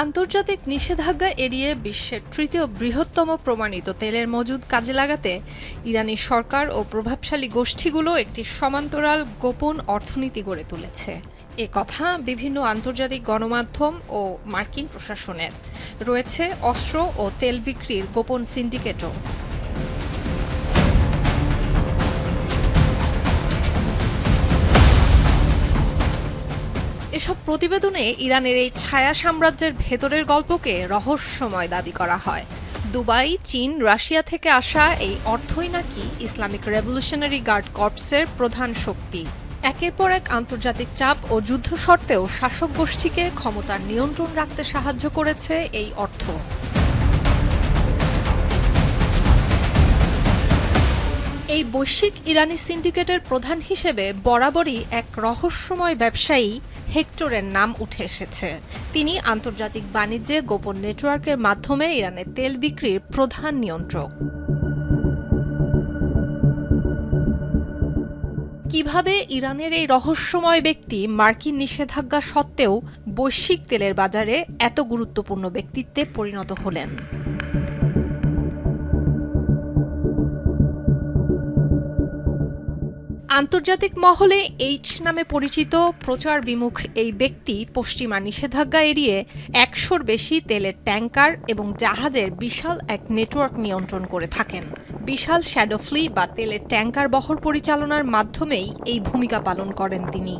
আন্তর্জাতিক নিষেধাজ্ঞা এড়িয়ে বিশ্বের তৃতীয় বৃহত্তম প্রমাণিত তেলের মজুদ কাজে লাগাতে ইরানি সরকার ও প্রভাবশালী গোষ্ঠীগুলো একটি সমান্তরাল গোপন অর্থনীতি গড়ে তুলেছে। এ কথা বিভিন্ন আন্তর্জাতিক গণমাধ্যম ও মার্কিন প্রশাসনের। রয়েছে অস্ত্র ও তেল বিক্রির গোপন সিন্ডিকেটও। এসব প্রতিবেদনে ইরানের এই ছায়া সাম্রাজ্যের ভেতরের গল্পকে রহস্যময় দাবি করা হয়। দুবাই, চীন, রাশিয়া থেকে আসা এই অর্থই নাকি ইসলামিক রেভলিউশনারি গার্ড কর্পসের প্রধান শক্তি। একের পর এক আন্তর্জাতিক চাপ ও যুদ্ধ সত্ত্বেও শাসক গোষ্ঠীকে ক্ষমতার নিয়ন্ত্রণ রাখতে সাহায্য করেছে এই অর্থ। এই বৈশ্বিক ইরানি সিন্ডিকেটের প্রধান হিসেবে বরাবরই এক রহস্যময় ব্যবসায়ী হেক্টরের নাম উঠে এসেছে। তিনি আন্তর্জাতিক বাণিজ্যে গোপন নেটওয়ার্কের মাধ্যমে ইরানের তেল বিক্রির প্রধান নিয়ন্ত্রক। কিভাবে ইরানের এই রহস্যময় ব্যক্তি মার্কিন নিষেধাজ্ঞা সত্ত্বেও বৈশ্বিক তেলের বাজারে এত গুরুত্বপূর্ণ ব্যক্তিত্বে পরিণত হলেন? আন্তর্জাতিক মহলে এইচ নামে পরিচিত প্রচার বিমুখ এই ব্যক্তি পশ্চিমা নিষেধাজ্ঞা এড়িয়ে ১০০-র বেশি তেলের ট্যাঙ্কার এবং জাহাজের বিশাল এক নেটওয়ার্ক নিয়ন্ত্রণ করে থাকেন। বিশাল শ্যাডো ফ্লিট বা তেলের ট্যাঙ্কার বহর পরিচালনার মাধ্যমেই এই ভূমিকা পালন করেন তিনি।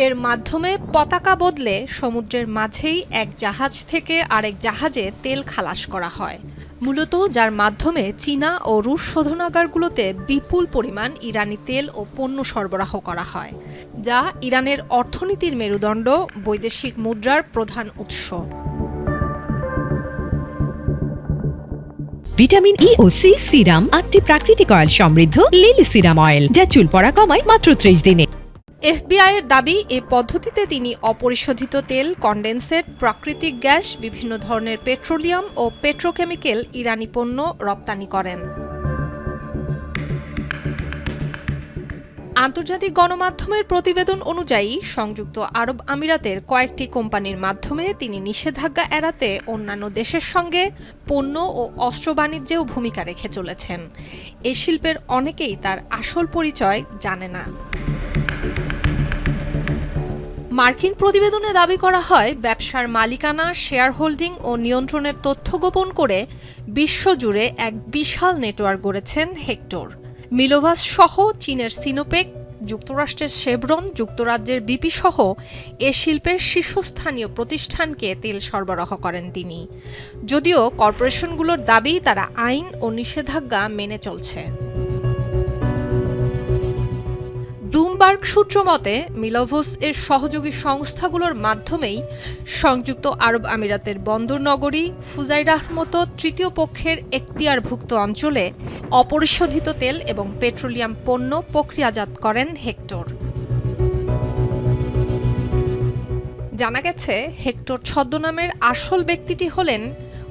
এর মাধ্যমে পতাকা বদলে সমুদ্রের মাঝেই এক জাহাজ থেকে আরেক জাহাজে তেল খালাস করা হয়, মূলত যার মাধ্যমে চীনা ও রুশ শোধনাগারগুলোতে বিপুল পরিমাণ ইরানি তেল ও পণ্য সরবরাহ করা হয়, যা ইরানের অর্থনীতির মেরুদণ্ড, বৈদেশিক মুদ্রার প্রধান উৎস। ভিটামিন ই ও সি সিরাম 8টি প্রাকৃতিক অয়েল সমৃদ্ধ লিলি সিরাম অয়েল, যা চুল পড়া কমায় মাত্র 30 দিনে। এফবিআইয়ের দাবি, এই পদ্ধতিতে তিনি অপরিশোধিত তেল, কনডেনসেট, প্রাকৃতিক গ্যাস, বিভিন্ন ধরনের পেট্রোলিয়াম ও পেট্রোকেমিক্যাল ইরানি পণ্য রপ্তানি করেন। আন্তর্জাতিক গণমাধ্যমের প্রতিবেদন অনুযায়ী সংযুক্ত আরব আমিরাতের কয়েকটি কোম্পানির মাধ্যমে তিনি নিষেধাজ্ঞা এড়াতে অন্যান্য দেশের সঙ্গে পণ্য ও অস্ত্র বাণিজ্যেও ভূমিকা রেখে চলেছেন। এই শিল্পের অনেকেই তার আসল পরিচয় জানে না। মার্কিন প্রতিবেদনে দাবি করা হয়, ব্যবসার মালিকানা, শেয়ার হোল্ডিং ও নিয়ন্ত্রণের তথ্য গোপন করে বিশ্বজুড়ে এক বিশাল নেটওয়ার্ক গড়েছেন হেক্টর। মিলোভাস সহ চীনের সিনোপেক, যুক্তরাষ্ট্রের শেভরন, যুক্তরাজ্যের বিপি সহ এ শিল্পের শীর্ষস্থানীয় প্রতিষ্ঠানকে তেল সরবরাহ করেন তিনি, যদিও কর্পোরেশনগুলোর দাবি তারা আইন ও নিষেধাজ্ঞা মেনে চলছে। ব্লুমবার্গ সূত্র মতে, মিলোভাস এর সহযোগী সংস্থাগুলোর মাধ্যমেই সংযুক্ত আরব আমিরাতের বন্দর নগরী ফুজাইরাহর মতো তৃতীয় পক্ষের এখতিয়ারভুক্ত অঞ্চলে অপরিশোধিত তেল এবং পেট্রোলিয়াম পণ্য প্রক্রিয়াজাত করেন হেক্টর। জানা গেছে, হেক্টর ছদ্মনামের আসল ব্যক্তিটি হলেন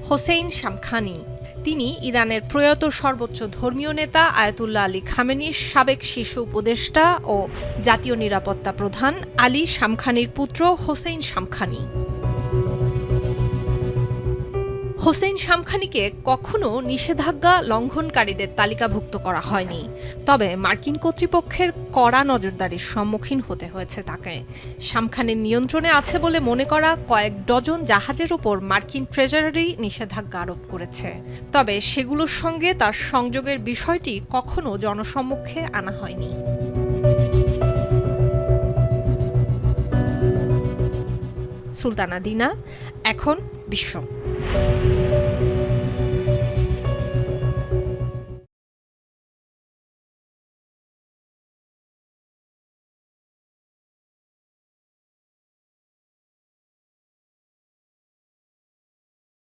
হোসেইন শামখানি। তিনি ইরানের প্রয়াত সর্বোচ্চ ধর্মীয় নেতা আয়াতুল্লাহ আলী খামেনির সাবেক শীর্ষ উপদেষ্টা ও জাতীয় নিরাপত্তা প্রধান আলী শামখানির পুত্র হোসেইন শামখানি। হোসেইন শামখানিকে কখনো নিষেধাজ্ঞা লঙ্ঘনকারীদের তালিকাভুক্ত করা হয়নি, তবে মার্কিন কর্তৃপক্ষের কড়া নজরদারির সম্মুখীন হতে হয়েছে তাকে। শামখানির নিয়ন্ত্রণে আছে বলে মনে করা কয়েক ডজন জাহাজের উপর মার্কিন ট্রেজারি নিষেধাজ্ঞা আরোপ করেছে, তবে সেগুলোর সঙ্গে তার সংযোগের বিষয়টি কখনো জনসম্মুখে আনা হয়নি। সুলতানা দিনা, এখন বিশ্ব।